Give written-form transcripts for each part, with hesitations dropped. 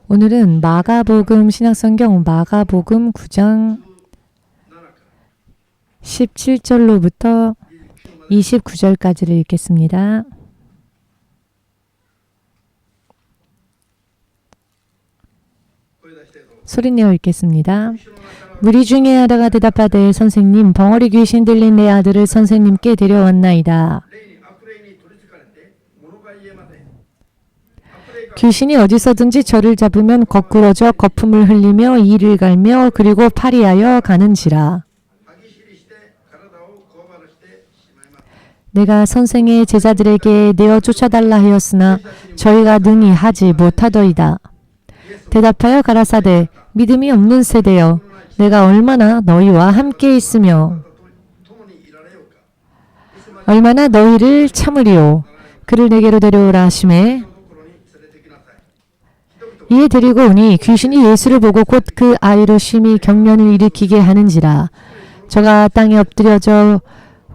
오늘은 마가복음 신약성경 마가복음 9장 17절로부터 29절까지를 읽겠습니다. 소리내어 읽겠습니다. 무리 중에 하나가 대답하되 선생님, 벙어리 귀신 들린 내 아들을 선생님께 데려왔나이다. 귀신이 어디서든지 저를 잡으면 거꾸러져 거품을 흘리며 이를 갈며 그리고 파리하여 가는지라. 내가 선생의 제자들에게 내어 쫓아달라 하였으나 저희가 능히 하지 못하더이다. 대답하여 가라사대 믿음이 없는 세대여, 내가 얼마나 너희와 함께 있으며 얼마나 너희를 참으리오. 그를 내게로 데려오라 하시매 이에 데리고 오니 귀신이 예수를 보고 곧 그 아이로 심히 경련을 일으키게 하는지라. 저가 땅에 엎드려져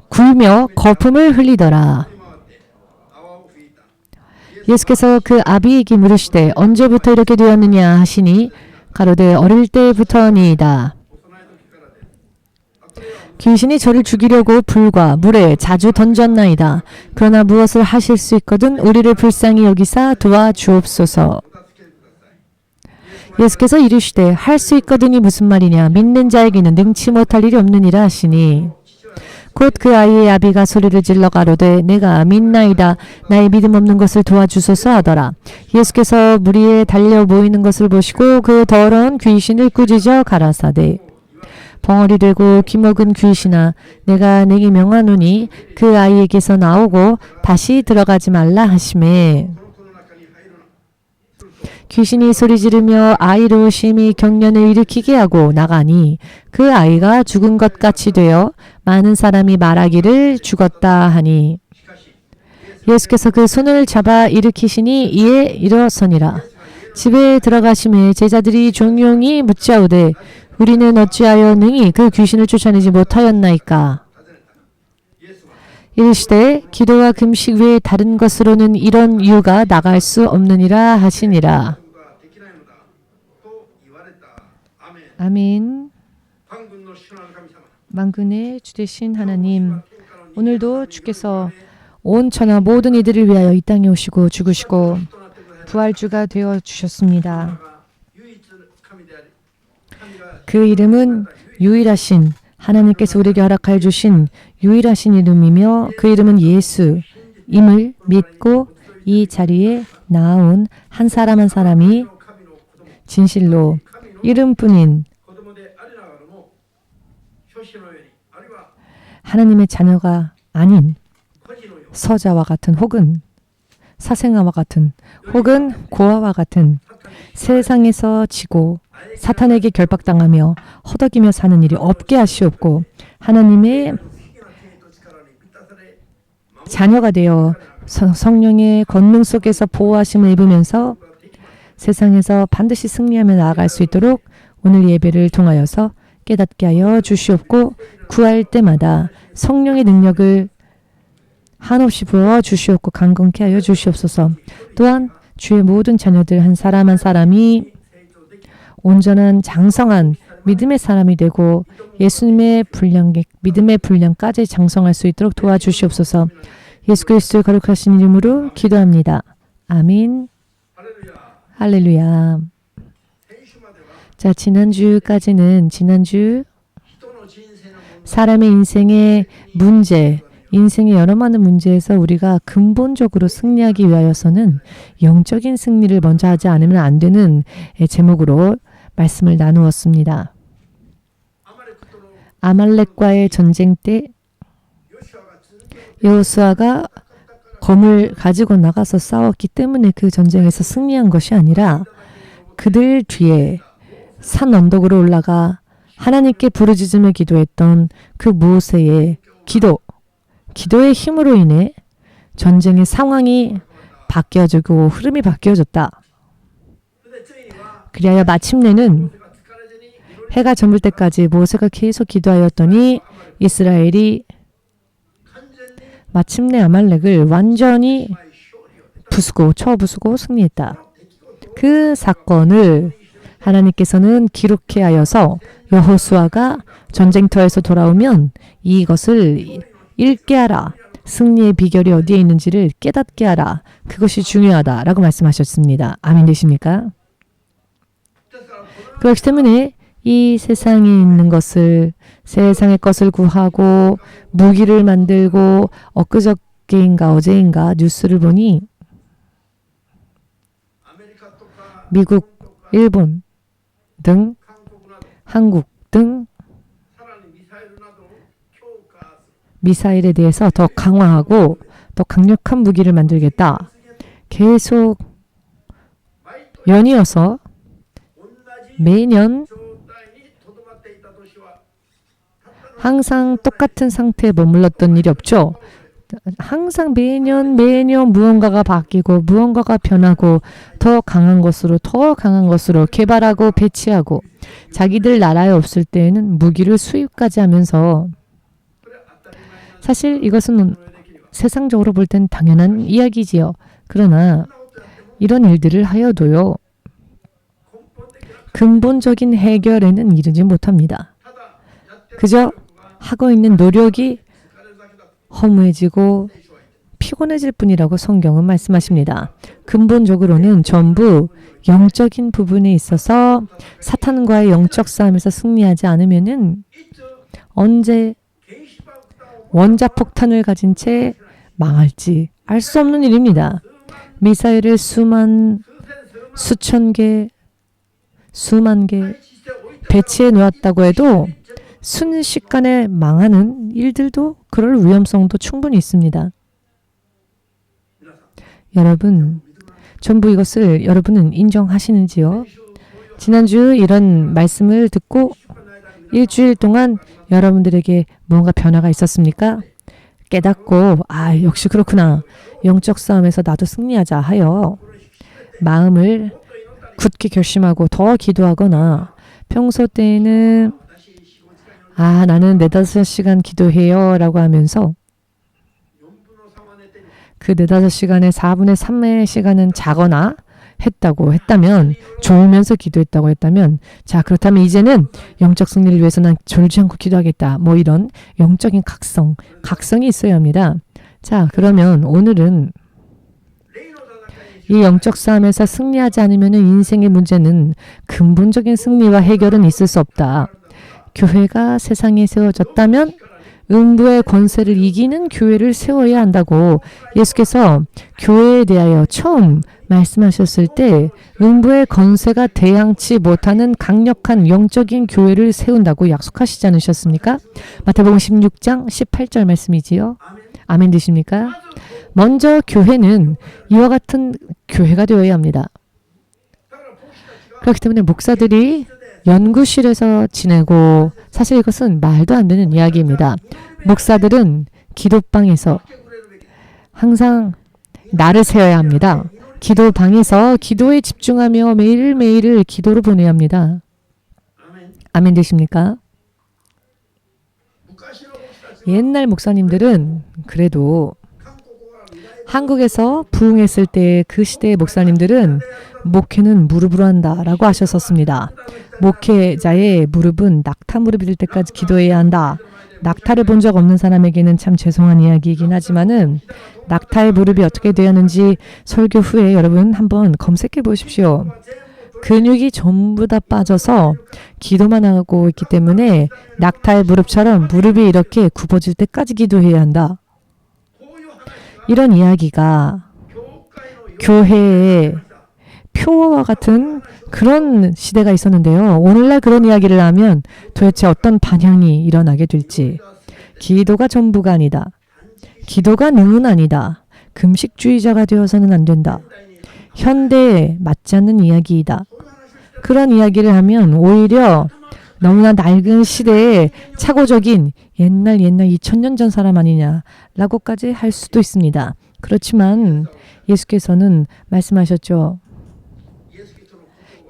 굴며 거품을 흘리더라. 예수께서 그 아비에게 물으시되 언제부터 이렇게 되었느냐 하시니 가로되 어릴 때부터니이다. 귀신이 저를 죽이려고 불과 물에 자주 던졌나이다. 그러나 무엇을 하실 수 있거든 우리를 불쌍히 여기사 도와주옵소서. 예수께서 이르시되 할 수 있거든이 무슨 말이냐. 믿는 자에게는 능치 못할 일이 없느니라 하시니 곧 그 아이의 아비가 소리를 질러 가로되 내가 믿나이다. 나의 믿음 없는 것을 도와주소서 하더라. 예수께서 무리에 달려 모이는 것을 보시고 그 더러운 귀신을 꾸짖어 가라사대 벙어리 되고 기먹은 귀신아, 내가 내게 명하노니 그 아이에게서 나오고 다시 들어가지 말라 하시매 귀신이 소리 지르며 아이로 심히 경련을 일으키게 하고 나가니 그 아이가 죽은 것 같이 되어 많은 사람이 말하기를 죽었다 하니 예수께서 그 손을 잡아 일으키시니 이에 일어서니라. 집에 들어가심에 제자들이 종용이 묻자오되 우리는 어찌하여 능히 그 귀신을 쫓아내지 못하였나이까. 이르시되 기도와 금식 외에 다른 것으로는 이런 유가 나갈 수 없느니라 하시니라. 아멘. 만군의 주 되신 하나님, 오늘도 주께서 온 천하 모든 이들을 위하여 이 땅에 오시고 죽으시고 부활주가 되어 주셨습니다. 그 이름은 유일하신 하나님께서 우리에게 허락하여 주신 유일하신 이름이며 그 이름은 예수임을 믿고 이 자리에 나온 한 사람 한 사람이 진실로 이름뿐인 하나님의 자녀가 아닌 서자와 같은 혹은 사생아와 같은 혹은 고아와 같은 세상에서 지고 사탄에게 결박당하며 허덕이며 사는 일이 없게 하시옵고 하나님의 자녀가 되어 성령의 권능 속에서 보호하심을 입으면서 세상에서 반드시 승리하며 나아갈 수 있도록 오늘 예배를 통하여서 깨닫게 하여 주시옵고 구할 때마다 성령의 능력을 한없이 부어 주시옵고 강건케 하여 주시옵소서. 또한 주의 모든 자녀들 한 사람 한 사람이 온전한 장성한 믿음의 사람이 되고 예수님의 분량, 믿음의 분량까지 장성할 수 있도록 도와주시옵소서. 예수 그리스도의 거룩하신 이름으로 기도합니다. 아멘. 할렐루야. 자, 지난주 사람의 인생의 문제, 인생의 여러 많은 문제에서 우리가 근본적으로 승리하기 위하여서는 영적인 승리를 먼저 하지 않으면 안 되는 제목으로 말씀을 나누었습니다. 아말렉과의 전쟁 때 여호수아가 검을 가지고 나가서 싸웠기 때문에 그 전쟁에서 승리한 것이 아니라 그들 뒤에 산 언덕으로 올라가 하나님께 부르짖으며 기도했던 그 모세의 기도의 힘으로 인해 전쟁의 상황이 바뀌어지고 흐름이 바뀌어졌다. 그리하여 마침내는 해가 저물 때까지 모세가 계속 기도하였더니 이스라엘이 마침내 아말렉을 완전히 쳐부수고 승리했다. 그 사건을 하나님께서는 기록해 하여서 여호수아가 전쟁터에서 돌아오면 이것을 읽게 하라. 승리의 비결이 어디에 있는지를 깨닫게 하라. 그것이 중요하다라고 말씀하셨습니다. 아멘 되십니까? 그렇기 때문에 이 세상에 있는 것을, 세상의 것을 구하고 무기를 만들고, 엊그저께인가 어제인가 뉴스를 보니 미국, 일본 등 한국 등 미사일에 대해서 더 강화하고 더 강력한 무기를 만들겠다. 계속 연이어서 매년 항상 똑같은 상태에 머물렀던 일이 없죠. 항상 매년 무언가가 바뀌고 무언가가 변하고 더 강한 것으로 개발하고 배치하고, 자기들 나라에 없을 때에는 무기를 수입까지 하면서, 사실 이것은 세상적으로 볼 땐 당연한 이야기지요. 그러나 이런 일들을 하여도요, 근본적인 해결에는 이르지 못합니다. 그저 하고 있는 노력이 허무해지고 피곤해질 뿐이라고 성경은 말씀하십니다. 근본적으로는 전부 영적인 부분에 있어서 사탄과의 영적 싸움에서 승리하지 않으면은 언제 원자폭탄을 가진 채 망할지 알 수 없는 일입니다. 미사일을 수천 개, 수만 개 배치해 놓았다고 해도 순식간에 망하는 일들도, 그럴 위험성도 충분히 있습니다. 여러분, 전부 이것을 여러분은 인정하시는지요? 지난주 이런 말씀을 듣고 일주일 동안 여러분들에게 무언가 변화가 있었습니까? 깨닫고, 역시 그렇구나. 영적 싸움에서 나도 승리하자 하여 마음을 굳게 결심하고 더 기도하거나, 평소 때에는 나는 4-5시간 기도해요 라고 하면서 그 4-5시간의 4분의 3의 시간은 자거나 했다면, 졸면서 기도했다고 했다면, 자, 그렇다면 이제는 영적 승리를 위해서 난 졸지 않고 기도하겠다. 뭐 이런 영적인 각성이 있어야 합니다. 자, 그러면 오늘은 이 영적 싸움에서 승리하지 않으면 인생의 문제는, 근본적인 승리와 해결은 있을 수 없다. 교회가 세상에 세워졌다면 음부의 권세를 이기는 교회를 세워야 한다고 예수께서 교회에 대하여 처음 말씀하셨을 때, 음부의 권세가 대항치 못하는 강력한 영적인 교회를 세운다고 약속하시지 않으셨습니까? 마태복음 16장 18절 말씀이지요. 아멘 되십니까? 먼저 교회는 이와 같은 교회가 되어야 합니다. 그렇기 때문에 목사들이 연구실에서 지내고, 사실 이것은 말도 안 되는 이야기입니다. 목사들은 기도방에서 항상 날을 세워야 합니다. 기도방에서 기도에 집중하며 매일매일을 기도로 보내야 합니다. 아멘 되십니까? 옛날 목사님들은 그래도 한국에서 부흥했을 때 그 시대의 목사님들은 목회는 무릎으로 한다라고 하셨었습니다. 목회자의 무릎은 낙타 무릎이 될 때까지 기도해야 한다. 낙타를 본 적 없는 사람에게는 참 죄송한 이야기이긴 하지만은, 낙타의 무릎이 어떻게 되었는지 설교 후에 여러분 한번 검색해 보십시오. 근육이 전부 다 빠져서 기도만 하고 있기 때문에 낙타의 무릎처럼 무릎이 이렇게 굽어질 때까지 기도해야 한다. 이런 이야기가 교회의 표어와 같은 그런 시대가 있었는데요. 오늘날 그런 이야기를 하면 도대체 어떤 반향이 일어나게 될지. 기도가 전부가 아니다. 기도가 능은 아니다. 금식주의자가 되어서는 안 된다. 현대에 맞지 않는 이야기이다. 그런 이야기를 하면 오히려 너무나 낡은 시대에 착오적인 옛날 2000년 전 사람 아니냐라고까지 할 수도 있습니다. 그렇지만 예수께서는 말씀하셨죠.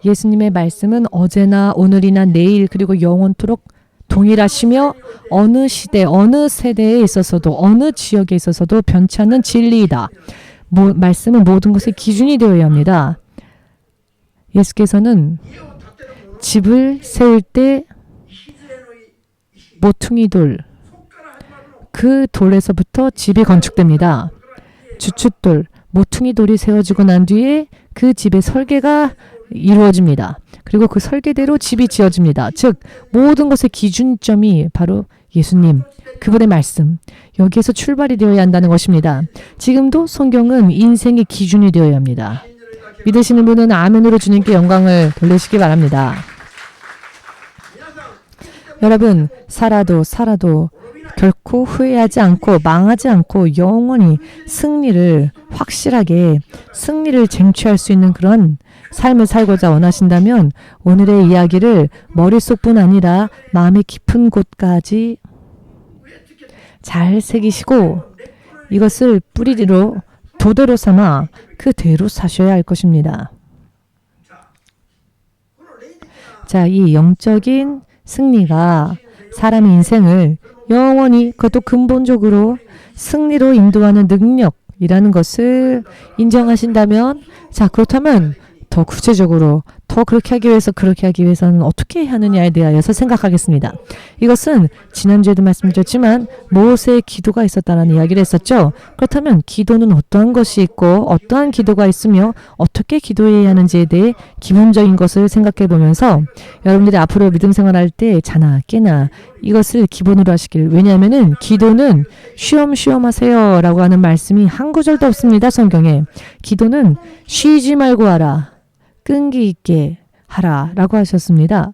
예수님의 말씀은 어제나 오늘이나 내일 그리고 영원토록 동일하시며 어느 시대, 어느 세대에 있어서도, 어느 지역에 있어서도 변치 않는 진리이다. 말씀은 모든 것의 기준이 되어야 합니다. 예수께서는 집을 세울 때 모퉁이 돌, 그 돌에서부터 집이 건축됩니다. 주춧돌, 모퉁이 돌이 세워지고 난 뒤에 그 집의 설계가 이루어집니다. 그리고 그 설계대로 집이 지어집니다. 즉 모든 것의 기준점이 바로 예수님, 그분의 말씀, 여기에서 출발이 되어야 한다는 것입니다. 지금도 성경은 인생의 기준이 되어야 합니다. 믿으시는 분은 아멘으로 주님께 영광을 돌리시기 바랍니다. 여러분, 살아도 결코 후회하지 않고 망하지 않고 영원히 확실하게 승리를 쟁취할 수 있는 그런 삶을 살고자 원하신다면 오늘의 이야기를 머릿속뿐 아니라 마음의 깊은 곳까지 잘 새기시고 이것을 뿌리로 도대로 삼아 그대로 사셔야 할 것입니다. 자, 이 영적인 승리가 사람의 인생을 영원히 그것도 근본적으로 승리로 인도하는 능력이라는 것을 인정하신다면 자, 그렇다면 더 구체적으로 더 그렇게 하기 위해서는 어떻게 하느냐에 대하여서 생각하겠습니다. 이것은 지난주에도 말씀드렸지만 모세의 기도가 있었다는 이야기를 했었죠. 그렇다면 기도는 어떠한 것이 있고 어떠한 기도가 있으며 어떻게 기도해야 하는지에 대해 기본적인 것을 생각해 보면서 여러분들이 앞으로 믿음 생활할 때 자나 깨나 이것을 기본으로 하시길. 왜냐하면 기도는 쉬엄쉬엄 하세요 라고 하는 말씀이 한 구절도 없습니다. 성경에. 기도는 쉬지 말고 하라. 끈기 있게 하라 라고 하셨습니다.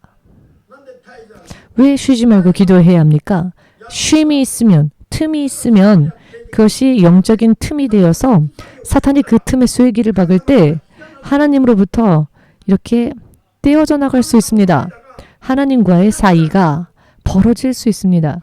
왜 쉬지 말고 기도해야 합니까? 쉼이 있으면, 틈이 있으면 그것이 영적인 틈이 되어서 사탄이 그 틈에 쐐기를 박을 때 하나님으로부터 이렇게 떼어져 나갈 수 있습니다. 하나님과의 사이가 벌어질 수 있습니다.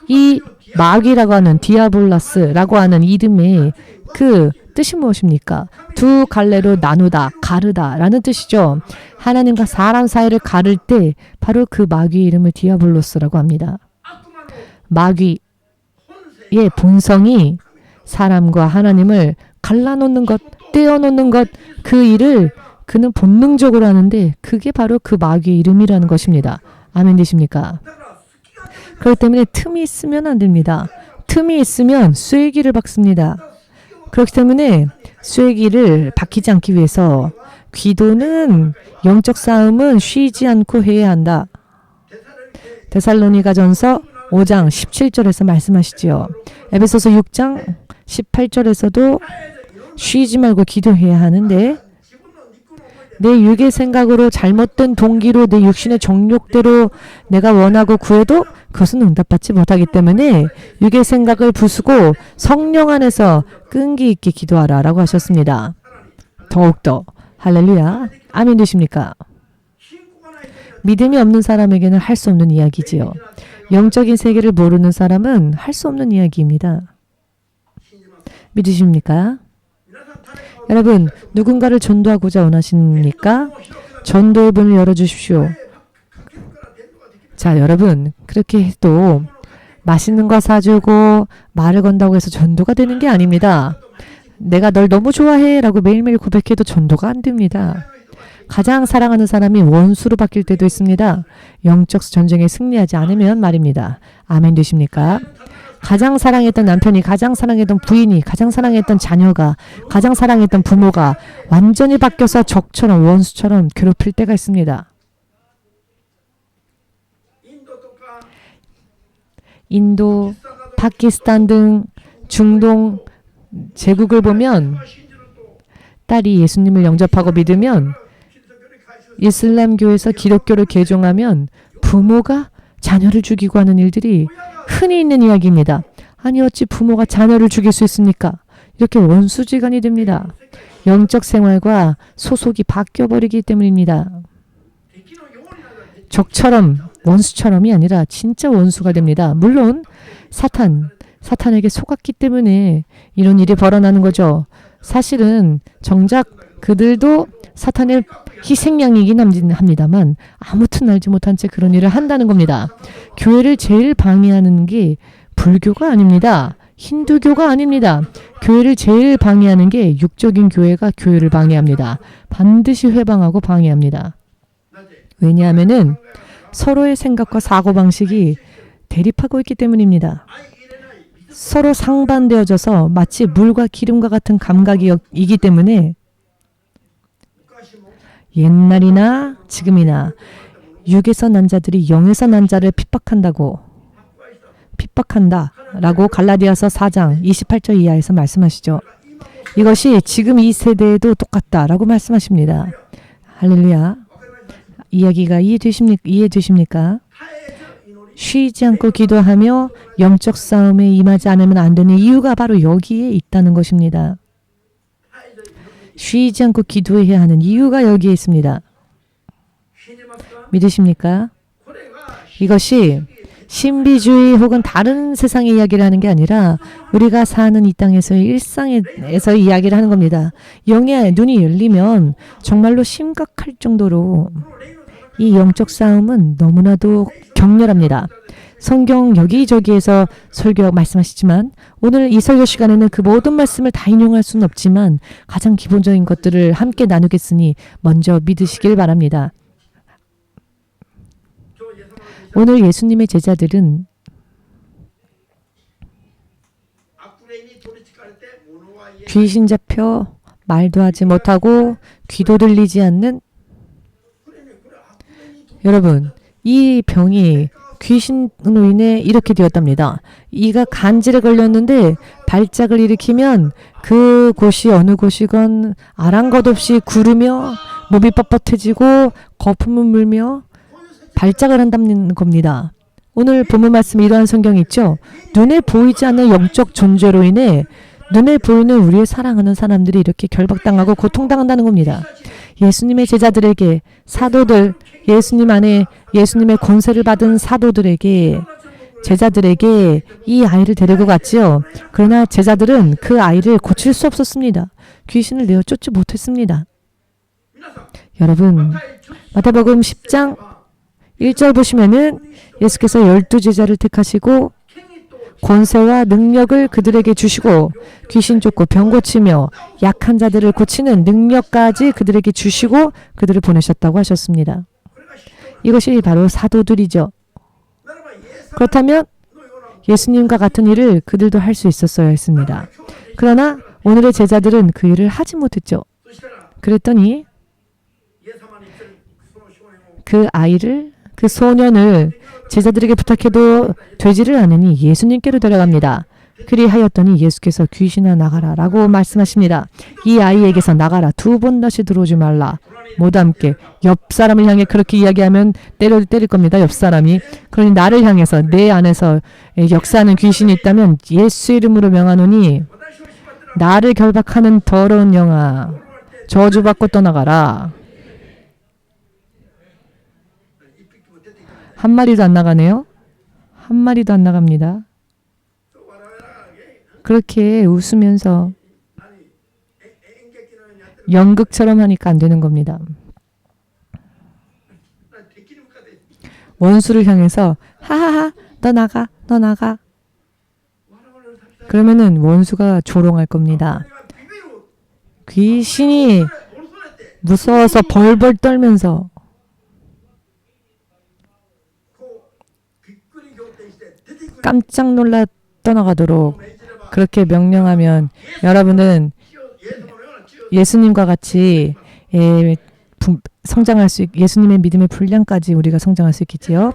이 마귀라고 하는 디아볼라스라고 하는 이름의 그 뜻이 무엇입니까? 두 갈래로 나누다, 가르다 라는 뜻이죠. 하나님과 사람 사이를 가를 때 바로 그 마귀의 이름을 디아볼로스라고 합니다. 마귀의 본성이 사람과 하나님을 갈라놓는 것, 떼어놓는 것, 그 일을 그는 본능적으로 하는데 그게 바로 그 마귀의 이름이라는 것입니다. 아멘 되십니까? 그렇기 때문에 틈이 있으면 안 됩니다. 틈이 있으면 쐐기를 박습니다. 그렇기 때문에 쐐기를 박히지 않기 위해서 기도는 영적 싸움은 쉬지 않고 해야 한다. 데살로니가전서 5장 17절에서 말씀하시지요. 에베소서 6장 18절에서도 쉬지 말고 기도해야 하는데 내 육의 생각으로 잘못된 동기로 내 육신의 정욕대로 내가 원하고 구해도 그것은 응답받지 못하기 때문에 육의 생각을 부수고 성령 안에서 끈기 있게 기도하라 라고 하셨습니다. 더욱더 할렐루야. 아멘 되십니까? 믿음이 없는 사람에게는 할 수 없는 이야기지요. 영적인 세계를 모르는 사람은 할 수 없는 이야기입니다. 믿으십니까? 여러분, 누군가를 전도하고자 원하십니까? 전도의 문을 열어주십시오. 자, 여러분, 그렇게 해도 맛있는 거 사주고 말을 건다고 해서 전도가 되는 게 아닙니다. 내가 널 너무 좋아해 라고 매일매일 고백해도 전도가 안 됩니다. 가장 사랑하는 사람이 원수로 바뀔 때도 있습니다. 영적 전쟁에 승리하지 않으면 말입니다. 아멘 되십니까? 가장 사랑했던 남편이, 가장 사랑했던 부인이, 가장 사랑했던 자녀가, 가장 사랑했던 부모가 완전히 바뀌어서 적처럼 원수처럼 괴롭힐 때가 있습니다. 인도, 파키스탄 등 중동 제국을 보면 딸이 예수님을 영접하고 믿으면 이슬람교에서 기독교를 개종하면 부모가 자녀를 죽이고 하는 일들이 흔히 있는 이야기입니다. 아니 어찌 부모가 자녀를 죽일 수 있습니까? 이렇게 원수지간이 됩니다. 영적 생활과 소속이 바뀌어버리기 때문입니다. 적처럼 원수처럼이 아니라 진짜 원수가 됩니다. 물론 사탄에게 속았기 때문에 이런 일이 벌어나는 거죠. 사실은 정작 그들도 사탄의 희생양이긴 합니다만 아무튼 알지 못한 채 그런 일을 한다는 겁니다. 교회를 제일 방해하는 게 불교가 아닙니다. 힌두교가 아닙니다. 교회를 제일 방해하는 게 육적인 교회가 교회를 방해합니다. 반드시 회방하고 방해합니다. 왜냐하면은 서로의 생각과 사고방식이 대립하고 있기 때문입니다. 서로 상반되어져서 마치 물과 기름과 같은 감각이기 때문에 옛날이나 지금이나 육에서 난 자들이 영에서 난 자를 핍박한다라고 갈라디아서 4장 28절 이하에서 말씀하시죠. 이것이 지금 이 세대에도 똑같다라고 말씀하십니다. 할렐루야. 이야기가 이해되십니까? 쉬지 않고 기도하며 영적 싸움에 임하지 않으면 안 되는 이유가 바로 여기에 있다는 것입니다. 쉬지 않고 기도해야 하는 이유가 여기에 있습니다. 믿으십니까? 이것이 신비주의 혹은 다른 세상의 이야기를 하는 게 아니라 우리가 사는 이 땅에서의 일상에서 이야기를 하는 겁니다. 영의 눈이 열리면 정말로 심각할 정도로 이 영적 싸움은 너무나도 격렬합니다. 성경 여기저기에서 설교 말씀하시지만 오늘 이 설교 시간에는 그 모든 말씀을 다 인용할 수는 없지만 가장 기본적인 것들을 함께 나누겠으니 먼저 믿으시길 바랍니다. 오늘 예수님의 제자들은 귀신 잡혀 말도 하지 못하고 귀도 들리지 않는 여러분, 이 병이 귀신으로 인해 이렇게 되었답니다. 이가 간질에 걸렸는데 발작을 일으키면 그 곳이 어느 곳이건 아랑곳없이 구르며 몸이 뻣뻣해지고 거품을 물며 발작을 한다는 겁니다. 오늘 본문 말씀에 이러한 성경이 있죠. 눈에 보이지 않는 영적 존재로 인해 눈에 보이는 우리의 사랑하는 사람들이 이렇게 결박당하고 고통당한다는 겁니다. 예수님의 제자들에게 사도들, 예수님 안에 예수님의 권세를 받은 사도들에게 제자들에게 이 아이를 데리고 갔지요. 그러나 제자들은 그 아이를 고칠 수 없었습니다. 귀신을 내어 쫓지 못했습니다. 여러분, 마태복음 10장 1절 보시면은 예수께서 12제자를 택하시고 권세와 능력을 그들에게 주시고 귀신 쫓고 병 고치며 약한 자들을 고치는 능력까지 그들에게 주시고 그들을 보내셨다고 하셨습니다. 이것이 바로 사도들이죠. 그렇다면 예수님과 같은 일을 그들도 할 수 있었어야 했습니다. 그러나 오늘의 제자들은 그 일을 하지 못했죠. 그랬더니 그 아이를, 그 소년을 제자들에게 부탁해도 되지를 않으니 예수님께로 데려갑니다. 그리하였더니 예수께서 귀신아 나가라 라고 말씀하십니다. 이 아이에게서 나가라, 2번 다시 들어오지 말라. 모두 함께 옆 사람을 향해 그렇게 이야기하면 때릴 겁니다. 옆 사람이. 그러니 나를 향해서 내 안에서 역사하는 귀신이 있다면 예수 이름으로 명하노니 나를 결박하는 더러운 영아 저주받고 떠나가라. 한 마리도 안 나가네요. 한 마리도 안 나갑니다. 그렇게 웃으면서 연극처럼 하니까 안 되는 겁니다. 원수를 향해서 하하하 너 나가 너 나가 그러면은 원수가 조롱할 겁니다. 귀신이 무서워서 벌벌 떨면서 깜짝 놀라 떠나가도록 그렇게 명령하면 여러분은 예수님과 같이 성장할 수 예수님의 믿음의 분량까지 우리가 성장할 수 있겠지요.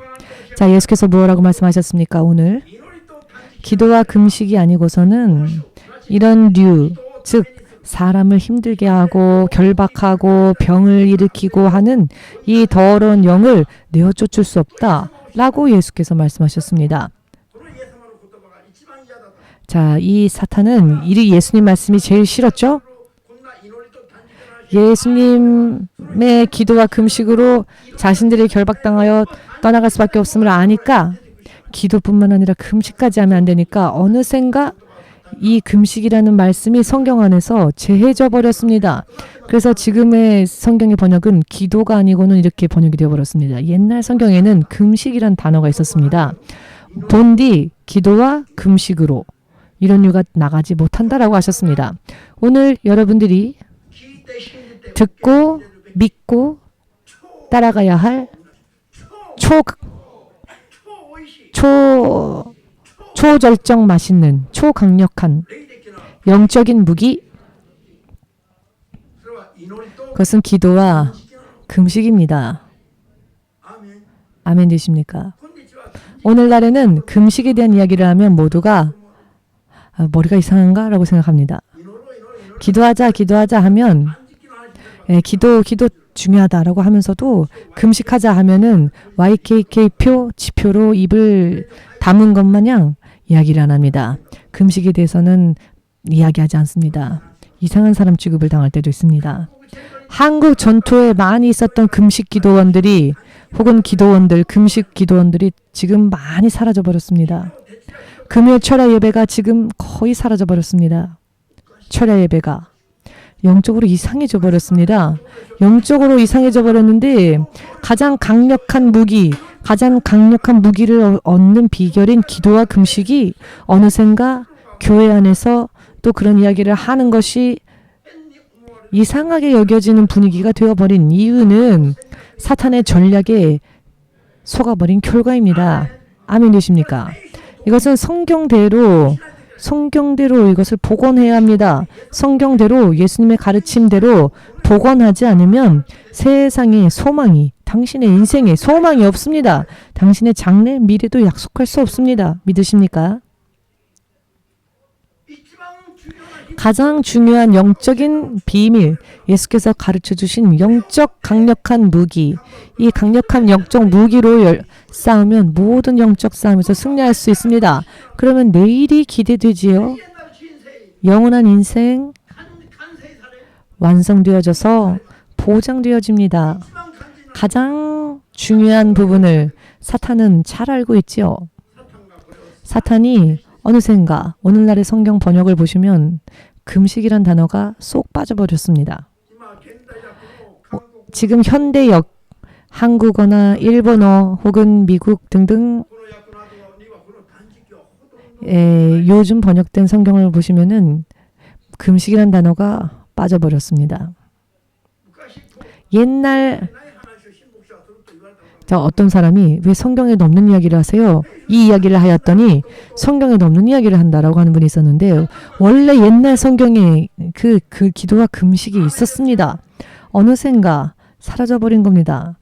자, 예수께서 뭐라고 말씀하셨습니까? 오늘 기도와 금식이 아니고서는 이런 즉 사람을 힘들게 하고 결박하고 병을 일으키고 하는 이 더러운 영을 내어 쫓을 수 없다라고 예수께서 말씀하셨습니다. 자, 이 사탄은 이 예수님 말씀이 제일 싫었죠? 예수님의 기도와 금식으로 자신들이 결박당하여 떠나갈 수밖에 없음을 아니까 기도뿐만 아니라 금식까지 하면 안 되니까 어느샌가 이 금식이라는 말씀이 성경 안에서 제해져 버렸습니다. 그래서 지금의 성경의 번역은 기도가 아니고는 이렇게 번역이 되어버렸습니다. 옛날 성경에는 금식이란 단어가 있었습니다. 본디 기도와 금식으로 이런 이유가 나가지 못한다라고 하셨습니다. 오늘 여러분들이 듣고 믿고 따라가야 할 초절정 맛있는 초강력한 영적인 무기, 그것은 기도와 금식입니다. 아멘 되십니까? 오늘날에는 금식에 대한 이야기를 하면 모두가 머리가 이상한가? 라고 생각합니다. 기도하자 하면 기도 중요하다라고 하면서도 금식하자 하면은 YKK표 지표로 입을 다문 것 마냥 이야기를 안 합니다. 금식에 대해서는 이야기하지 않습니다. 이상한 사람 취급을 당할 때도 있습니다. 한국 전토에 많이 있었던 금식 기도원들이 혹은 기도원들, 금식 기도원들이 지금 많이 사라져 버렸습니다. 금요 철야 예배가 지금 거의 사라져 버렸습니다. 철야 예배가 영적으로 이상해져 버렸습니다. 영적으로 이상해져 버렸는데 가장 강력한 무기를 얻는 비결인 기도와 금식이 어느샌가 교회 안에서 또 그런 이야기를 하는 것이 이상하게 여겨지는 분위기가 되어버린 이유는 사탄의 전략에 속아버린 결과입니다. 아멘 되십니까? 이것은 성경대로 이것을 복원해야 합니다. 성경대로 예수님의 가르침대로 복원하지 않으면 세상의 소망이, 당신의 인생에 소망이 없습니다. 당신의 장래, 미래도 약속할 수 없습니다. 믿으십니까? 가장 중요한 영적인 비밀, 예수께서 가르쳐 주신 영적 강력한 무기, 이 강력한 영적 무기로 싸우면 모든 영적 싸움에서 승리할 수 있습니다. 그러면 내일이 기대되지요. 영원한 인생 완성되어져서 보장되어집니다. 가장 중요한 부분을 사탄은 잘 알고 있지요. 사탄이 어느샌가 오늘날의 성경 번역을 보시면 금식이란 단어가 쏙 빠져버렸습니다. 지금 현대역, 한국어나 일본어 혹은 미국 등등 요즘 번역된 성경을 보시면은 금식이란 단어가 빠져버렸습니다. 옛날 어떤 사람이 왜 성경에도 없는 이야기를 하세요? 이 이야기를 하였더니 성경에도 없는 이야기를 한다라고 하는 분이 있었는데 원래 옛날 성경에 그 기도와 금식이 있었습니다. 어느샌가 사라져버린 겁니다.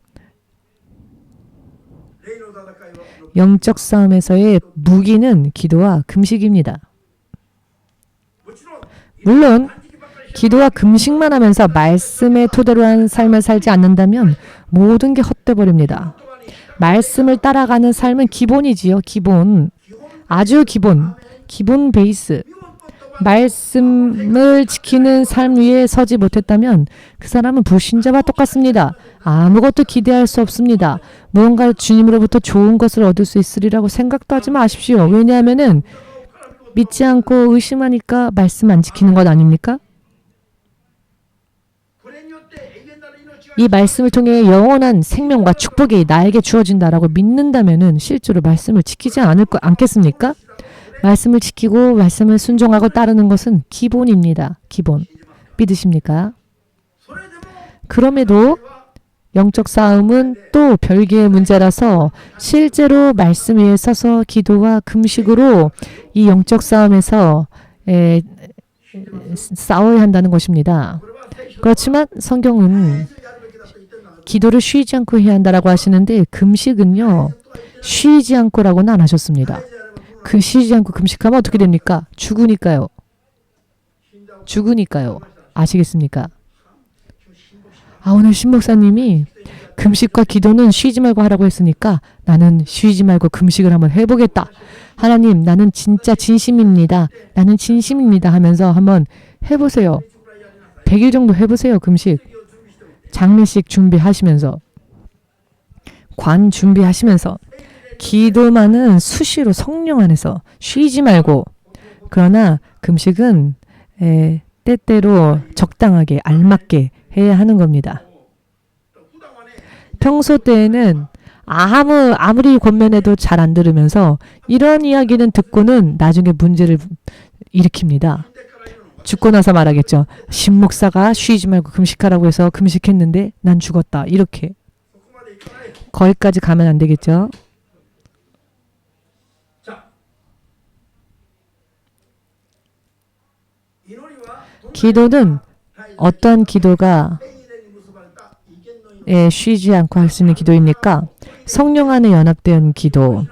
영적 싸움에서의 무기는 기도와 금식입니다. 물론 기도와 금식만 하면서 말씀의 토대로 한 삶을 살지 않는다면 모든 게 헛되버립니다. 말씀을 따라가는 삶은 기본이지요. 기본. 아주 기본 베이스. 말씀을 지키는 삶 위에 서지 못했다면 그 사람은 불신자와 똑같습니다. 아무것도 기대할 수 없습니다. 무언가 주님으로부터 좋은 것을 얻을 수 있으리라고 생각도 하지 마십시오. 왜냐하면은 믿지 않고 의심하니까 말씀 안 지키는 것 아닙니까? 이 말씀을 통해 영원한 생명과 축복이 나에게 주어진다라고 믿는다면은 실제로 말씀을 지키지 않겠습니까? 말씀을 지키고 말씀을 순종하고 따르는 것은 기본입니다. 기본. 믿으십니까? 그럼에도 영적 싸움은 또 별개의 문제라서 실제로 말씀 위에 서서 기도와 금식으로 이 영적 싸움에서 싸워야 한다는 것입니다. 그렇지만 성경은 기도를 쉬지 않고 해야 한다라고 하시는데 금식은요. 쉬지 않고라고는 안 하셨습니다. 그 쉬지 않고 금식하면 어떻게 됩니까? 죽으니까요. 아시겠습니까? 오늘 신목사님이 금식과 기도는 쉬지 말고 하라고 했으니까 나는 쉬지 말고 금식을 한번 해보겠다. 하나님, 나는 진짜 진심입니다. 하면서 한번 해보세요. 100일 정도 해보세요. 금식. 장례식 준비하시면서, 관 준비하시면서, 기도만은 수시로 성령 안에서 쉬지 말고. 그러나 금식은 때때로 적당하게 알맞게 해야 하는 겁니다. 평소 때에는 아무리 권면해도 잘 안 들으면서 이런 이야기는 듣고는 나중에 문제를 일으킵니다. 죽고 나서 말하겠죠. 신목사가 쉬지 말고 금식하라고 해서 금식했는데 난 죽었다. 이렇게. 거기까지 가면 안 되겠죠. 기도는 어떤 기도가 쉬지 않고 할 수 있는 기도입니까? 성령 안에 연합된 기도,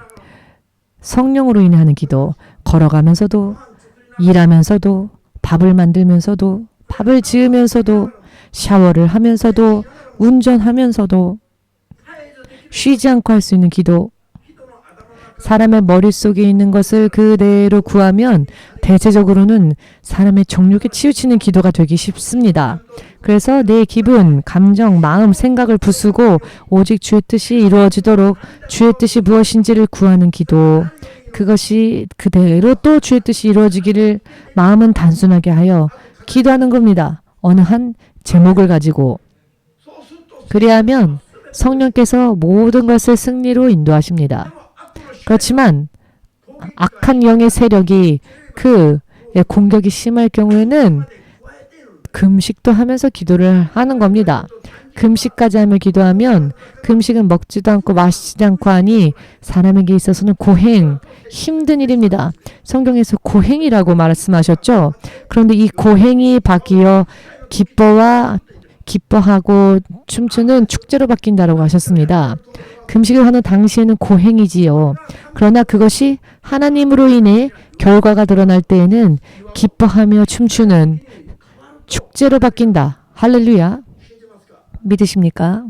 성령으로 인해 하는 기도, 걸어가면서도, 일하면서도, 밥을 만들면서도, 밥을 지으면서도, 샤워를 하면서도, 운전하면서도 쉬지 않고 할 수 있는 기도. 사람의 머릿속에 있는 것을 그대로 구하면 대체적으로는 사람의 정욕에 치우치는 기도가 되기 쉽습니다. 그래서 내 기분, 감정, 마음, 생각을 부수고 오직 주의 뜻이 이루어지도록 주의 뜻이 무엇인지를 구하는 기도. 그것이 그대로 또 주의 뜻이 이루어지기를 마음은 단순하게 하여 기도하는 겁니다. 어느 한 제목을 가지고. 그리하면 성령께서 모든 것을 승리로 인도하십니다. 그렇지만 악한 영의 세력이 그 공격이 심할 경우에는 금식도 하면서 기도를 하는 겁니다. 금식까지 하며 기도하면 금식은 먹지도 않고 마시지 않고 하니 사람에게 있어서는 고행, 힘든 일입니다. 성경에서 고행이라고 말씀하셨죠. 그런데 이 고행이 바뀌어 기뻐하고 춤추는 축제로 바뀐다라고 하셨습니다. 금식을 하는 당시에는 고행이지요. 그러나 그것이 하나님으로 인해 결과가 드러날 때에는 기뻐하며 춤추는 축제로 바뀐다. 할렐루야. 믿으십니까?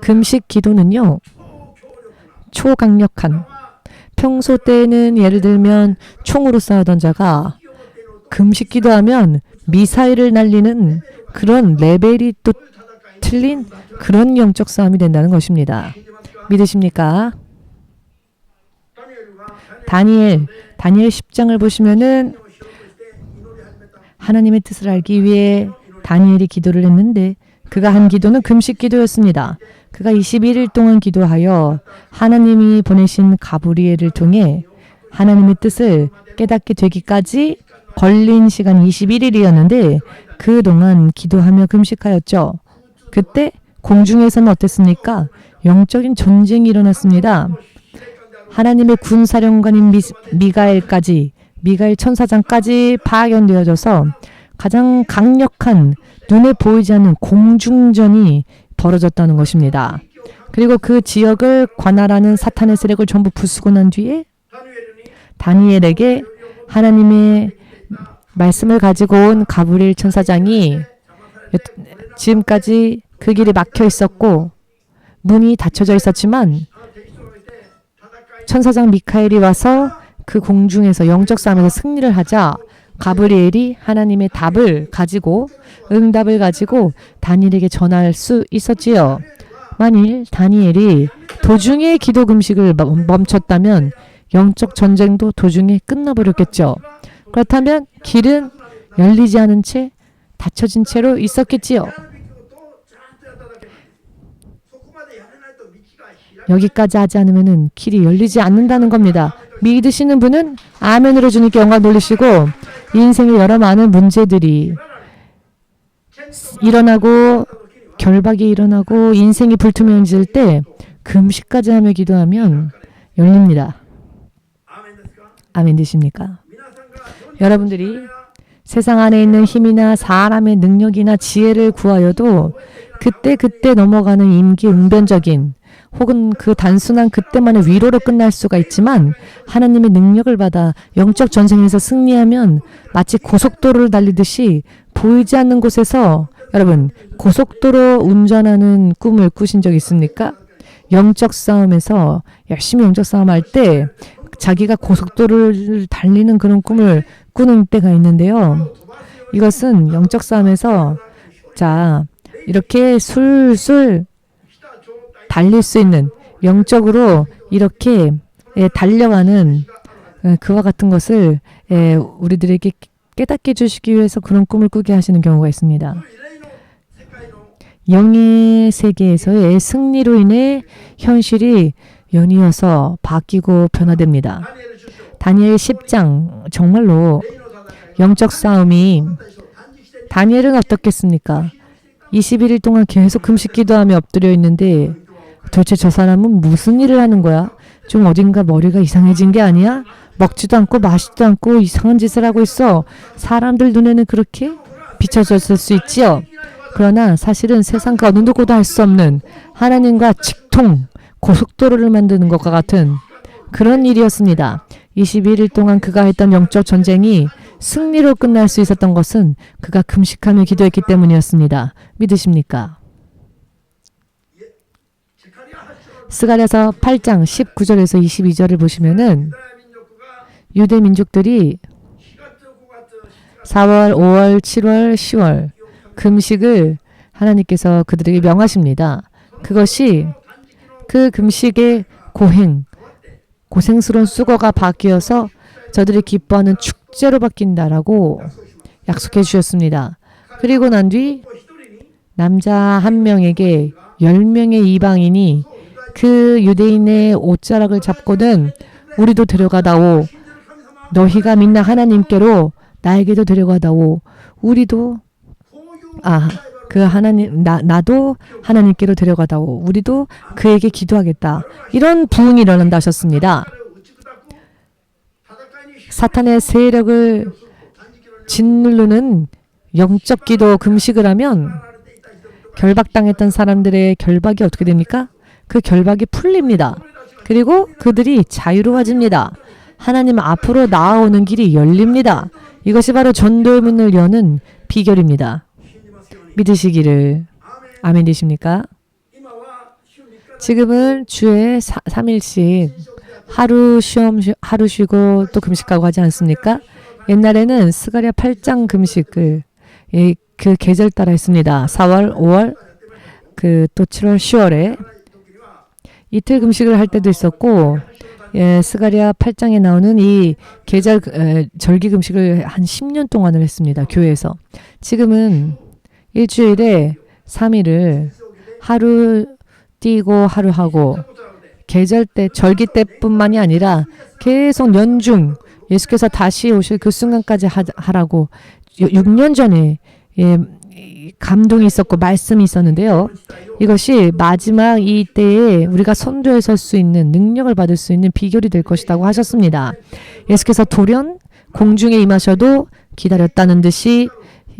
금식 기도는요, 초강력한, 평소 때는 예를 들면 총으로 싸우던 자가 금식 기도하면 미사일을 날리는 그런 레벨이 또 틀린 그런 영적 싸움이 된다는 것입니다. 믿으십니까? 다니엘 10장을 보시면은 하나님의 뜻을 알기 위해 다니엘이 기도를 했는데 그가 한 기도는 금식 기도였습니다. 그가 21일 동안 기도하여 하나님이 보내신 가브리엘을 통해 하나님의 뜻을 깨닫게 되기까지 걸린 시간이 21일이었는데 그동안 기도하며 금식하였죠. 그때 공중에서는 어땠습니까? 영적인 전쟁이 일어났습니다. 하나님의 군사령관인 미가엘 천사장까지 파견되어져서 가장 강력한 눈에 보이지 않는 공중전이 벌어졌다는 것입니다. 그리고 그 지역을 관할하는 사탄의 세력을 전부 부수고 난 뒤에 다니엘에게 하나님의 말씀을 가지고 온 가브리엘 천사장이 지금까지 그 길이 막혀 있었고 문이 닫혀져 있었지만 천사장 미카엘이 와서 그 공중에서 영적 싸움에서 승리를 하자 가브리엘이 하나님의 답을 가지고 응답을 가지고 다니엘에게 전할 수 있었지요. 만일 다니엘이 도중에 기도 금식을 멈췄다면 영적 전쟁도 도중에 끝나버렸겠죠. 그렇다면 길은 열리지 않은 채 닫혀진 채로 있었겠지요. 여기까지 하지 않으면 길이 열리지 않는다는 겁니다. 믿으시는 분은 아멘으로 주님께 영광 돌리시고 인생의 여러 많은 문제들이 일어나고 결박이 일어나고 인생이 불투명해질 때 금식까지 하며 기도하면 열립니다. 아멘 되십니까? 여러분들이 세상 안에 있는 힘이나 사람의 능력이나 지혜를 구하여도 그때 넘어가는 임기응변적인 혹은 그 단순한 그때만의 위로로 끝날 수가 있지만 하나님의 능력을 받아 영적 전쟁에서 승리하면 마치 고속도로를 달리듯이 보이지 않는 곳에서 여러분 고속도로 운전하는 꿈을 꾸신 적 있습니까? 영적 싸움에서 열심히 영적 싸움할 때 자기가 고속도로를 달리는 그런 꿈을 꾸는 때가 있는데요. 이것은 영적 싸움에서 이렇게 술술 달릴 수 있는 영적으로 이렇게 달려가는 그와 같은 것을 우리들에게 깨닫게 해주시기 위해서 그런 꿈을 꾸게 하시는 경우가 있습니다. 영의 세계에서의 승리로 인해 현실이 연이어서 바뀌고 변화됩니다. 다니엘 10장 정말로 영적 싸움이 다니엘은 어떻겠습니까? 21일 동안 계속 금식 기도하며 엎드려 있는데 도대체 저 사람은 무슨 일을 하는 거야? 좀 어딘가 머리가 이상해진 게 아니야? 먹지도 않고 마시지도 않고 이상한 짓을 하고 있어. 사람들 눈에는 그렇게 비춰졌을 수 있지요. 그러나 사실은 세상 그 어느 누구도 할 수 없는 하나님과 직통, 고속도로를 만드는 것과 같은 그런 일이었습니다. 21일 동안 그가 했던 영적 전쟁이 승리로 끝날 수 있었던 것은 그가 금식하며 기도했기 때문이었습니다. 믿으십니까? 스가랴서 8장 19절에서 22절을 보시면은 유대 민족들이 4월, 5월, 7월, 10월 금식을 하나님께서 그들에게 명하십니다. 그것이 그 금식의 고생스러운 수고가 바뀌어서 저들이 기뻐하는 축제로 바뀐다라고 약속해 주셨습니다. 그리고 난 뒤 남자 한 명에게 10명의 이방인이 그 유대인의 옷자락을 잡고는 우리도 데려가다오. 너희가 믿는 하나님께로 나에게도 데려가다오. 우리도 그 하나님 나도 하나님께로 데려가다오. 우리도 그에게 기도하겠다. 이런 부흥이 일어난다 하셨습니다. 사탄의 세력을 짓누르는 영적 기도 금식을 하면 결박당했던 사람들의 결박이 어떻게 됩니까? 그 결박이 풀립니다. 그리고 그들이 자유로워집니다. 하나님 앞으로 나아오는 길이 열립니다. 이것이 바로 전도의 문을 여는 비결입니다. 믿으시기를. 아멘 되십니까? 지금은 주에 3일씩 하루 쉬고 또 금식하고 하지 않습니까? 옛날에는 스가랴 8장 금식을 그 계절 따라 했습니다. 4월, 5월, 또 7월, 10월에 이틀 금식을 할 때도 있었고, 스가랴 8장에 나오는 이 계절 절기 금식을 한 10년 동안을 했습니다. 교회에서. 지금은 일주일에 3일을 하루 뛰고 하루 하고 계절 때 절기 때뿐만이 아니라 계속 연중 예수께서 다시 오실 그 순간까지 하라고 6년 전에 감동이 있었고 말씀이 있었는데요. 이것이 마지막 이 때에 우리가 선두에 설 수 있는 능력을 받을 수 있는 비결이 될 것이라고 하셨습니다. 예수께서 돌연 공중에 임하셔도 기다렸다는 듯이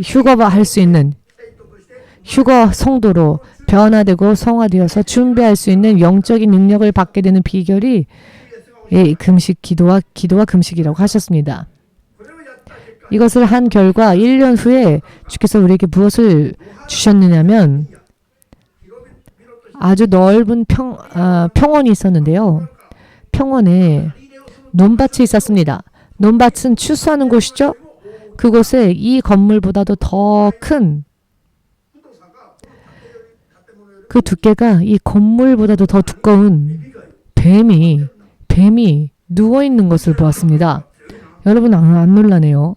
휴거할 수 있는 휴거 성도로 변화되고 성화되어서 준비할 수 있는 영적인 능력을 받게 되는 비결이 금식 기도와 금식이라고 하셨습니다. 이것을 한 결과 1년 후에 주께서 우리에게 무엇을 주셨느냐면 아주 넓은 평원이 있었는데요. 평원에 논밭이 있었습니다. 논밭은 추수하는 곳이죠. 그곳에 이 건물보다도 더 큰 그 두께가 이 건물보다도 더 두꺼운 뱀이 누워있는 것을 보았습니다. 여러분 안 놀라네요.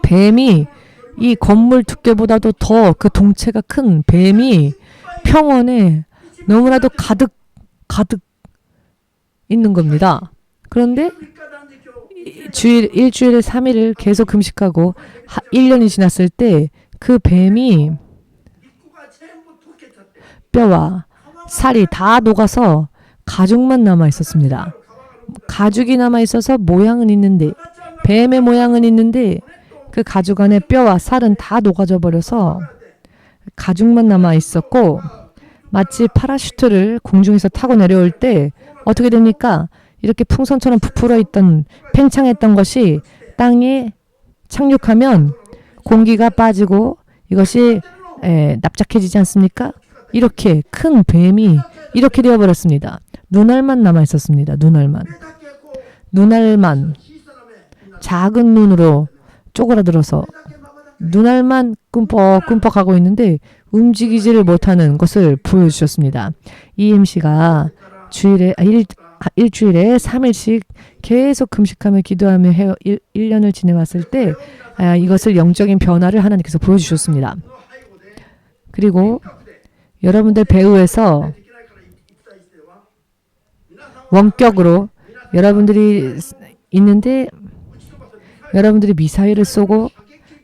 뱀이 이 건물 두께보다도 더 그 동체가 큰 뱀이 평원에 너무나도 가득 있는 겁니다. 그런데 일주일에 3일을 계속 금식하고 1년이 지났을 때 그 뱀이 뼈와 살이 다 녹아서 가죽만 남아 있었습니다. 가죽이 남아 있어서 모양은 있는데 뱀의 모양은 있는데 그 가죽 안에 뼈와 살은 다 녹아져 버려서 가죽만 남아 있었고 마치 파라슈트를 공중에서 타고 내려올 때 어떻게 됩니까? 이렇게 풍선처럼 부풀어 있던 팽창했던 것이 땅에 착륙하면 공기가 빠지고 이것이 납작해지지 않습니까? 이렇게 큰 뱀이 이렇게 되어버렸습니다. 눈알만 남아 있었습니다. 눈알만 작은 눈으로 쪼그라들어서 눈알만 꿈뻑꿈뻑하고 있는데 움직이지를 못하는 것을 보여주셨습니다. EMC가 일주일에 3일씩 계속 금식하며 기도하며 1년을 지내왔을 때 이것을 영적인 변화를 하나님께서 보여주셨습니다. 그리고 여러분들 배후에서 원격으로 여러분들이 있는데 여러분들이 미사일을 쏘고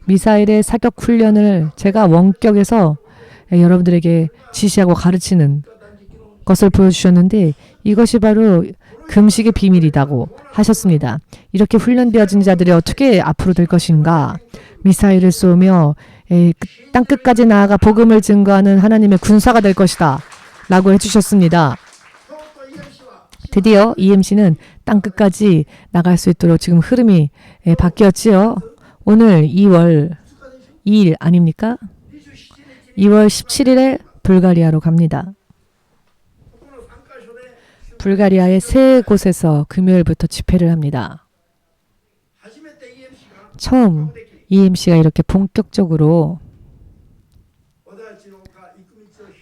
미사일의 사격 훈련을 제가 원격에서 여러분들에게 지시하고 가르치는 것을 보여주셨는데 이것이 바로 금식의 비밀이라고 하셨습니다. 이렇게 훈련되어진 자들이 어떻게 앞으로 될 것인가? 미사일을 쏘며 땅끝까지 나아가 복음을 증거하는 하나님의 군사가 될 것이다 라고 해주셨습니다. 드디어 EMC는 땅끝까지 나갈 수 있도록 지금 흐름이 바뀌었지요. 오늘 2월 2일 아닙니까? 2월 17일에 불가리아로 갑니다. 불가리아의 세 곳에서 금요일부터 집회를 합니다. 처음 EMC가 이렇게 본격적으로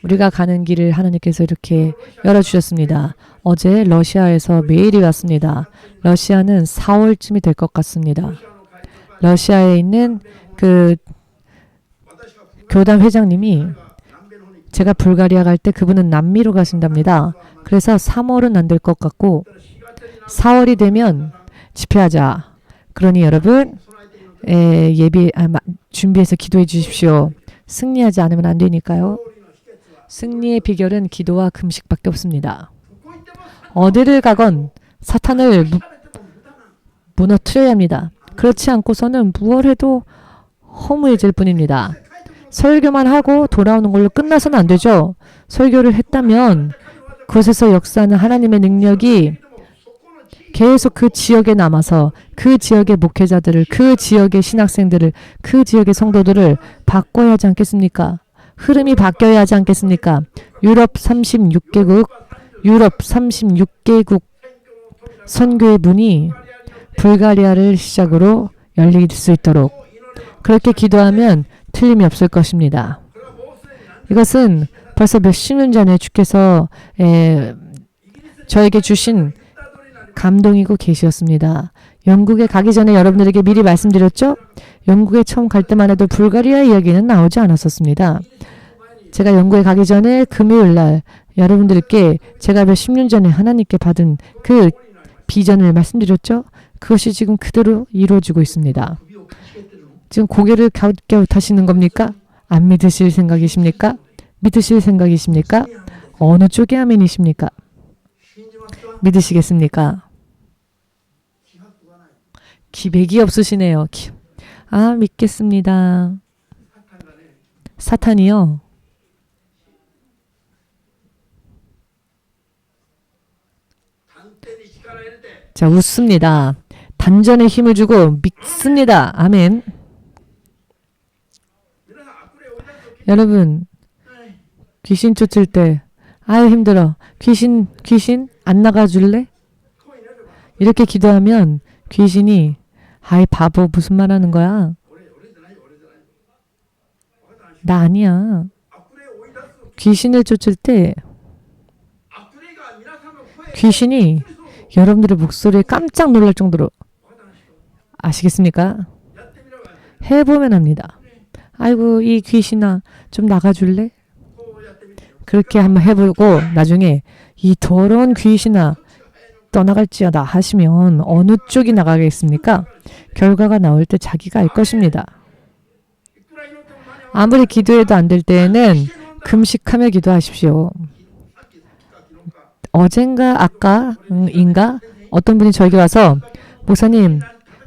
우리가 가는 길을 하나님께서 이렇게 열어주셨습니다. 어제 러시아에서 메일이 왔습니다. 러시아는 4월쯤이 될 것 같습니다. 러시아에 있는 그 교단 회장님이 제가 불가리아 갈 때 그분은 남미로 가신답니다. 그래서 3월은 안 될 것 같고 4월이 되면 집회하자. 그러니 여러분 준비해서 기도해 주십시오. 승리하지 않으면 안 되니까요. 승리의 비결은 기도와 금식밖에 없습니다. 어디를 가건 사탄을 무너뜨려야 합니다. 그렇지 않고서는 무엇 해도 허무해질 뿐입니다. 설교만 하고 돌아오는 걸로 끝나서는 안 되죠. 설교를 했다면 그곳에서 역사하는 하나님의 능력이 계속 그 지역에 남아서 그 지역의 목회자들을, 그 지역의 신학생들을, 그 지역의 성도들을 바꿔야 하지 않겠습니까? 흐름이 바뀌어야 하지 않겠습니까? 유럽 36개국 선교의 문이 불가리아를 시작으로 열릴 수 있도록 그렇게 기도하면 틀림이 없을 것입니다. 이것은 벌써 몇십 년 전에 주께서 저에게 주신 감동이고 계시였습니다. 영국에 가기 전에 여러분들에게 미리 말씀드렸죠? 영국에 처음 갈 때만 해도 불가리아 이야기는 나오지 않았었습니다. 제가 영국에 가기 전에 금요일 날 여러분들께 제가 몇십 년 전에 하나님께 받은 그 비전을 말씀드렸죠? 그것이 지금 그대로 이루어지고 있습니다. 지금 고개를 갸웃갸웃하시는 겁니까? 안 믿으실 생각이십니까? 믿으실 생각이십니까? 어느 쪽의 아멘이십니까? 믿으시겠습니까? 기백이 없으시네요. 믿겠습니다. 사탄이요. 자, 웃습니다. 단전에 힘을 주고 믿습니다. 아멘. 여러분, 귀신 쫓을 때 아유 힘들어. 귀신 안 나가줄래? 이렇게 기도하면 귀신이 아이 바보 무슨 말 하는 거야? 나 아니야. 귀신을 쫓을 때 귀신이 여러분들의 목소리에 깜짝 놀랄 정도로 아시겠습니까? 해보면 합니다. 아이고 이 귀신아 좀 나가줄래? 그렇게 한번 해보고 나중에 이 더러운 귀신아 떠나갈지어다 하시면 어느 쪽이 나가겠습니까? 결과가 나올 때 자기가 알 것입니다. 아무리 기도해도 안 될 때에는 금식하며 기도하십시오. 어젠가 아까인가 어떤 분이 저에게 와서 목사님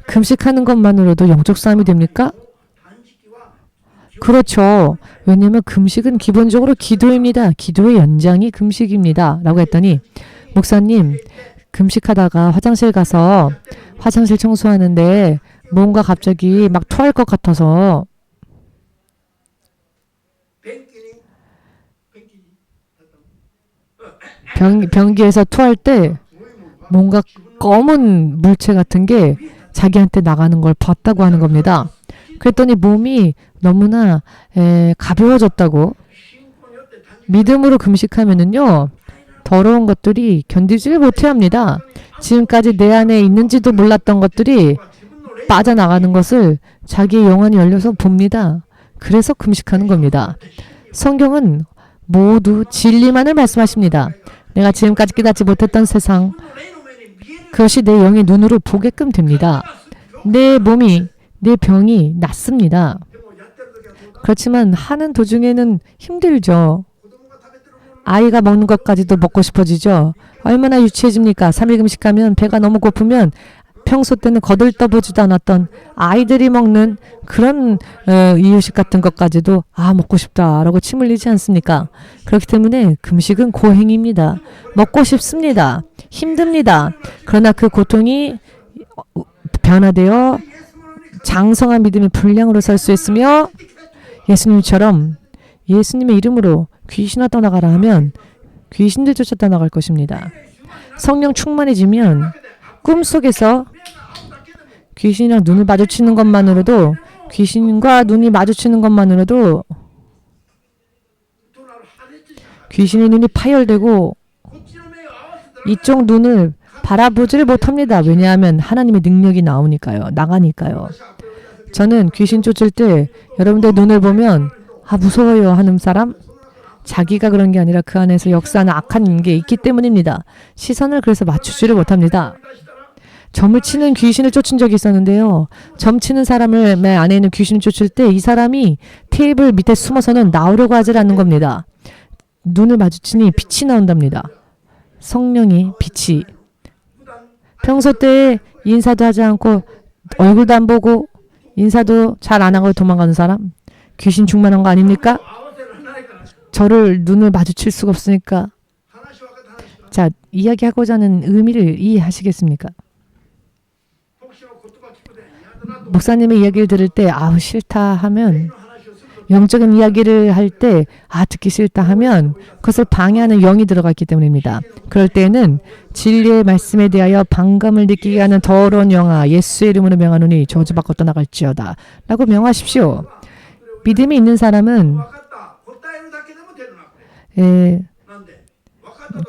금식하는 것만으로도 영적 싸움이 됩니까? 그렇죠. 왜냐하면 금식은 기본적으로 기도입니다. 기도의 연장이 금식입니다. 라고 했더니 목사님 금식하다가 화장실 가서 화장실 청소하는데 뭔가 갑자기 막 토할 것 같아서 변기에서 토할 때 뭔가 검은 물체 같은 게 자기한테 나가는 걸 봤다고 하는 겁니다. 그랬더니 몸이 너무나 가벼워졌다고. 믿음으로 금식하면은요 더러운 것들이 견디질 못해 합니다. 지금까지 내 안에 있는지도 몰랐던 것들이 빠져나가는 것을 자기의 영혼이 열려서 봅니다. 그래서 금식하는 겁니다. 성경은 모두 진리만을 말씀하십니다. 내가 지금까지 깨닫지 못했던 세상, 그것이 내 영의 눈으로 보게끔 됩니다. 내 몸이, 내 병이 낫습니다. 그렇지만 하는 도중에는 힘들죠. 아이가 먹는 것까지도 먹고 싶어지죠. 얼마나 유치해집니까? 3일 금식하면 배가 너무 고프면 평소 때는 거들떠보지도 않았던 아이들이 먹는 그런 이유식 같은 것까지도 먹고 싶다라고 침 흘리지 않습니까? 그렇기 때문에 금식은 고행입니다. 먹고 싶습니다. 힘듭니다. 그러나 그 고통이 변화되어 장성한 믿음의 분량으로 설 수 있으며 예수님처럼 예수님의 이름으로 귀신아 떠나가라 하면 귀신들조차 떠나갈 것입니다. 성령 충만해지면 꿈속에서 귀신이랑 눈을 마주치는 것만으로도 귀신과 눈이 마주치는 것만으로도 귀신의 눈이 파열되고 이쪽 눈을 바라보지를 못합니다. 왜냐하면 하나님의 능력이 나가니까요. 저는 귀신 쫓을 때 여러분들 눈을 보면 무서워요 하는 사람 자기가 그런 게 아니라 그 안에서 역사하는 악한 게 있기 때문입니다. 시선을 그래서 맞추지를 못합니다. 점을 치는 귀신을 쫓은 적이 있었는데요. 점 치는 사람을 안에 있는 귀신을 쫓을 때 이 사람이 테이블 밑에 숨어서는 나오려고 하질 않는 겁니다. 눈을 마주치니 빛이 나온답니다. 성령이 빛이. 평소 때 인사도 하지 않고 얼굴도 안 보고 인사도 잘 안 하고 도망가는 사람 귀신 충만한 거 아닙니까? 저를 눈을 마주칠 수가 없으니까. 자, 이야기하고자 하는 의미를 이해하시겠습니까? 목사님의 이야기를 들을 때 싫다 하면 영적인 이야기를 할 때 듣기 싫다 하면 그것을 방해하는 영이 들어갔기 때문입니다. 그럴 때에는 진리의 말씀에 대하여 반감을 느끼게 하는 더러운 영아 예수의 이름으로 명하노니 저주받고 떠나갈지어다 라고 명하십시오. 믿음이 있는 사람은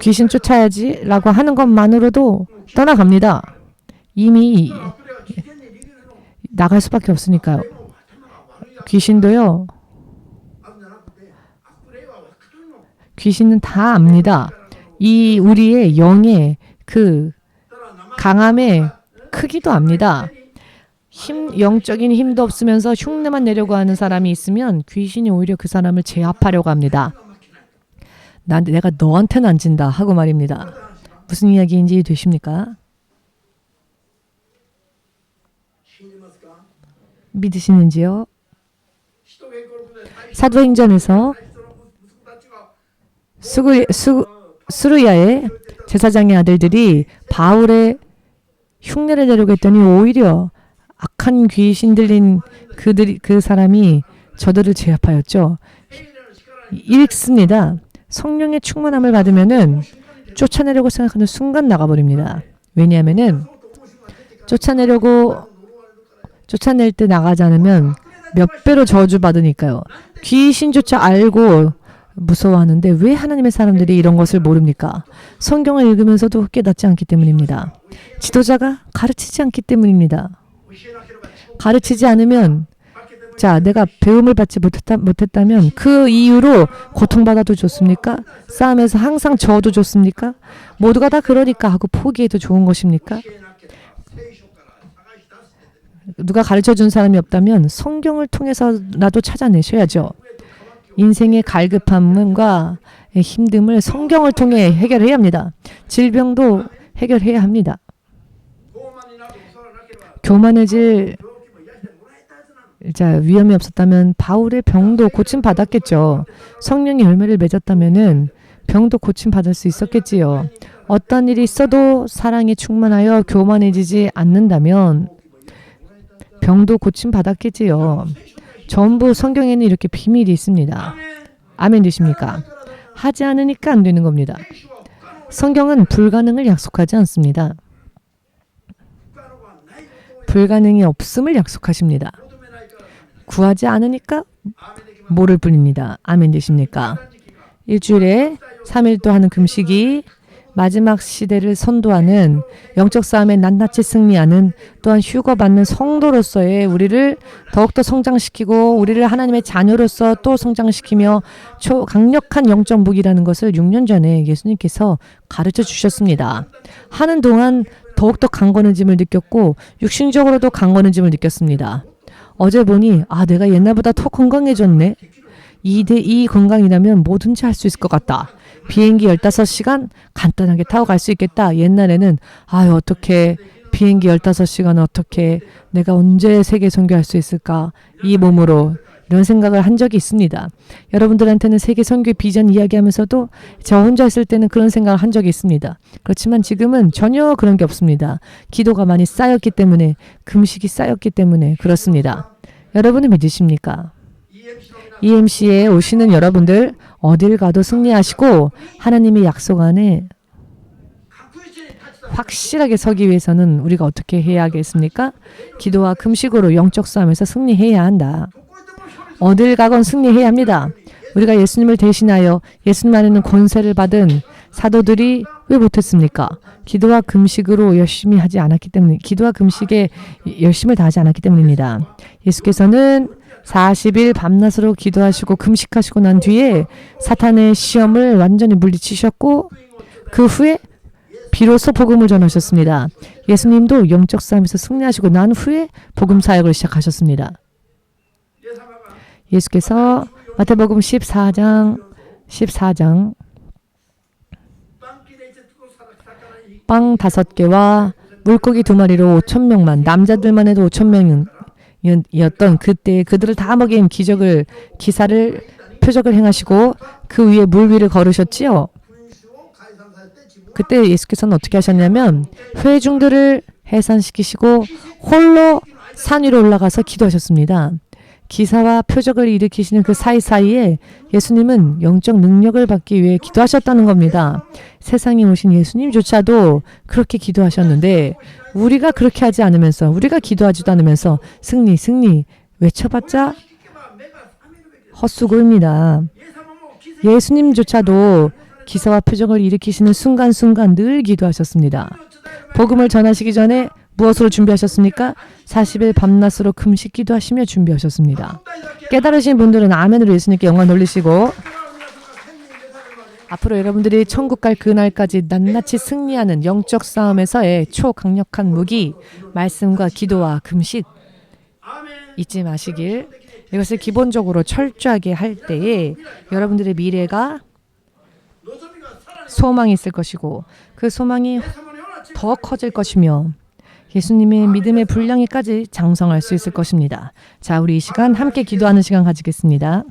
귀신 쫓아야지 라고 하는 것만으로도 떠나갑니다. 이미 나갈 수밖에 없으니까요. 귀신도요. 귀신은 다 압니다. 이 우리의 영의 그 강함의 크기도 압니다. 영적인 힘도 없으면서 흉내만 내려고 하는 사람이 있으면 귀신이 오히려 그 사람을 제압하려고 합니다. 내가 너한테는 안 진다 하고 말입니다. 무슨 이야기인지 되십니까? 믿으시는지요? 사도행전에서 수르야의 제사장의 아들들이 바울의 흉내를 내려고 했더니 오히려 악한 귀신 들린 그 사람이 저들을 제압하였죠. 읽습니다. 성령의 충만함을 받으면은 쫓아내려고 생각하는 순간 나가버립니다. 왜냐하면은 쫓아낼 때 나가지 않으면 몇 배로 저주받으니까요. 귀신조차 알고 무서워하는데 왜 하나님의 사람들이 이런 것을 모릅니까? 성경을 읽으면서도 깨닫지 않기 때문입니다. 지도자가 가르치지 않기 때문입니다. 가르치지 않으면 내가 배움을 받지 못했다면 그 이유로 고통받아도 좋습니까? 싸움에서 항상 져도 좋습니까? 모두가 다 그러니까 하고 포기해도 좋은 것입니까? 누가 가르쳐준 사람이 없다면 성경을 통해서라도 찾아내셔야죠. 인생의 갈급함과 힘듦을 성경을 통해 해결해야 합니다. 질병도 해결해야 합니다. 교만해질 위험이 없었다면 바울의 병도 고침받았겠죠. 성령의 열매를 맺었다면 병도 고침받을 수 있었겠지요. 어떤 일이 있어도 사랑에 충만하여 교만해지지 않는다면 병도 고침받았겠지요. 전부 성경에는 이렇게 비밀이 있습니다. 아멘 되십니까? 하지 않으니까 안 되는 겁니다. 성경은 불가능을 약속하지 않습니다. 불가능이 없음을 약속하십니다. 구하지 않으니까 모를 뿐입니다. 아멘 되십니까? 일주일에 3일 하는 금식이 마지막 시대를 선도하는 영적 싸움에 낱낱이 승리하는 또한 휴거받는 성도로서의 우리를 더욱더 성장시키고 우리를 하나님의 자녀로서 또 성장시키며 강력한 영적 무기라는 것을 6년 전에 예수님께서 가르쳐 주셨습니다. 하는 동안 더욱더 강건해짐을 느꼈고 육신적으로도 강건해짐을 느꼈습니다. 어제 보니 내가 옛날보다 더 건강해졌네. 이 건강이라면 뭐든지 할 수 있을 것 같다. 비행기 15시간 간단하게 타고 갈 수 있겠다. 옛날에는 어떻게 비행기 15시간 어떻게 내가 언제 세계 선교할 수 있을까? 이 몸으로 이런 생각을 한 적이 있습니다. 여러분들한테는 세계 선교 비전 이야기하면서도 저 혼자 있을 때는 그런 생각을 한 적이 있습니다. 그렇지만 지금은 전혀 그런 게 없습니다. 기도가 많이 쌓였기 때문에 금식이 쌓였기 때문에 그렇습니다. 여러분은 믿으십니까? EMC에 오시는 여러분들 어딜 가도 승리하시고 하나님의 약속 안에 확실하게 서기 위해서는 우리가 어떻게 해야 하겠습니까? 기도와 금식으로 영적 싸움에서 승리해야 한다. 어딜 가건 승리해야 합니다. 우리가 예수님을 대신하여 예수님 안에는 권세를 받은 사도들이 왜 못했습니까? 기도와 금식으로 열심히 하지 않았기 때문에 기도와 금식에 열심을 다하지 않았기 때문입니다. 예수께서는 40일 밤낮으로 기도하시고 금식하시고 난 뒤에 사탄의 시험을 완전히 물리치셨고 그 후에 비로소 복음을 전하셨습니다. 예수님도 영적 싸움에서 승리하시고 난 후에 복음 사역을 시작하셨습니다. 예수께서 마태복음 14장 빵 5개와 물고기 2마리로 5,000명만 남자들만 해도 5,000명이었던 그때 그들을 다 먹인 표적을 행하시고 그 위에 물 위를 걸으셨지요. 그때 예수께서는 어떻게 하셨냐면 회중들을 해산시키시고 홀로 산 위로 올라가서 기도하셨습니다. 기사와 표적을 일으키시는 그 사이사이에 예수님은 영적 능력을 받기 위해 기도하셨다는 겁니다. 세상에 오신 예수님조차도 그렇게 기도하셨는데 우리가 그렇게 하지 않으면서 우리가 기도하지도 않으면서 승리 외쳐봤자 헛수고입니다. 예수님조차도 기사와 표적을 일으키시는 순간순간 늘 기도하셨습니다. 복음을 전하시기 전에 무엇으로 준비하셨습니까? 40일 밤낮으로 금식 기도하시며 준비하셨습니다. 깨달으신 분들은 아멘으로 예수님께 영광 돌리시고 앞으로 여러분들이 천국 갈 그날까지 낱낱이 승리하는 영적 싸움에서의 초강력한 무기 말씀과 기도와 금식 잊지 마시길. 이것을 기본적으로 철저하게 할 때에 여러분들의 미래가 소망이 있을 것이고 그 소망이 더 커질 것이며 예수님의 믿음의 분량에까지 장성할 수 있을 것입니다. 자, 우리 이 시간 함께 기도하는 시간 가지겠습니다.